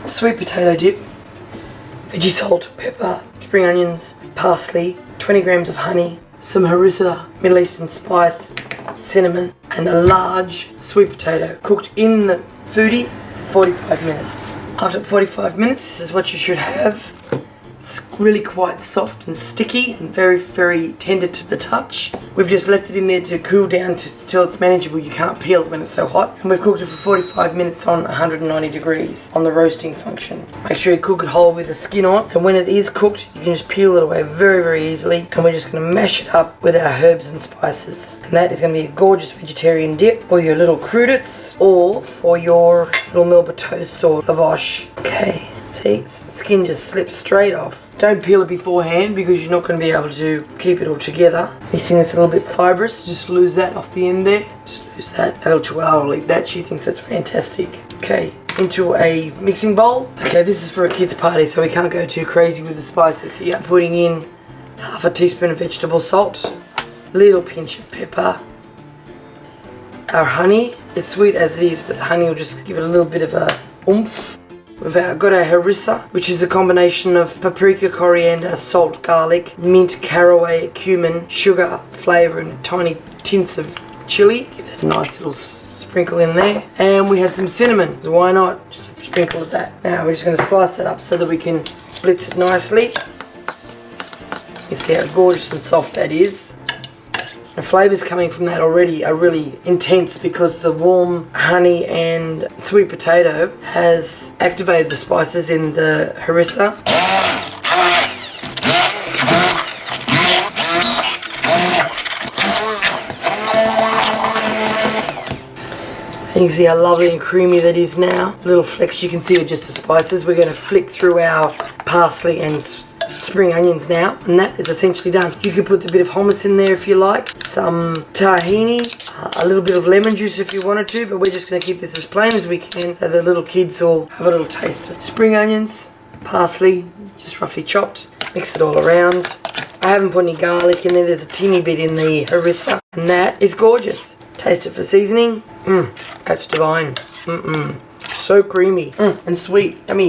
sweet potato dip, veggie salt, pepper, spring onions, parsley, 20 grams of honey, some harissa, Middle Eastern spice, cinnamon, and a large sweet potato cooked in the foodie for 45 minutes. After 45 minutes, this is what you should have. It's really quite soft and sticky and very, very tender to the touch. We've just left it in there to cool down till it's manageable. You can't peel it when it's so hot. And we've cooked it for 45 minutes on 190 degrees on the roasting function. Make sure you cook it whole with the skin on. And when it is cooked, you can just peel it away very, very easily. And we're just going to mash it up with our herbs and spices. And that is going to be a gorgeous vegetarian dip for your little crudités or for your little Melba toast or lavash. Okay. See, skin just slips straight off. Don't peel it beforehand because you're not going to be able to keep it all together. Anything that's a little bit fibrous, just lose that off the end there. Just lose that. That little chihuahua will eat that. She thinks that's fantastic. Okay, into a mixing bowl. Okay, this is for a kid's party, so we can't go too crazy with the spices here. Putting in half a teaspoon of vegetable salt, little pinch of pepper. Our honey, as sweet as it is, but the honey will just give it a little bit of a oomph. We've got our harissa, which is a combination of paprika, coriander, salt, garlic, mint, caraway, cumin, sugar, flavour, and tiny tints of chili. Give that a nice little sprinkle in there. And we have some cinnamon, so why not? Just a sprinkle of that. Now we're just going to slice that up so that we can blitz it nicely. You see how gorgeous and soft that is. The flavours coming from that already are really intense because the warm honey and sweet potato has activated the spices in the harissa. And you can see how lovely and creamy that is now. Little flecks you can see are just the spices. We're going to flick through our parsley and spring onions now, and that is essentially done. You could put a bit of hummus in there if you like, some tahini, a little bit of lemon juice if you wanted to, but we're just going to keep this as plain as we can so the little kids will have a little taste. Spring onions, parsley, just roughly chopped, mix it all around. I haven't put any garlic in there, there's a teeny bit in the harissa, and that is gorgeous. Taste it for seasoning. That's divine. So creamy and sweet. Yummy.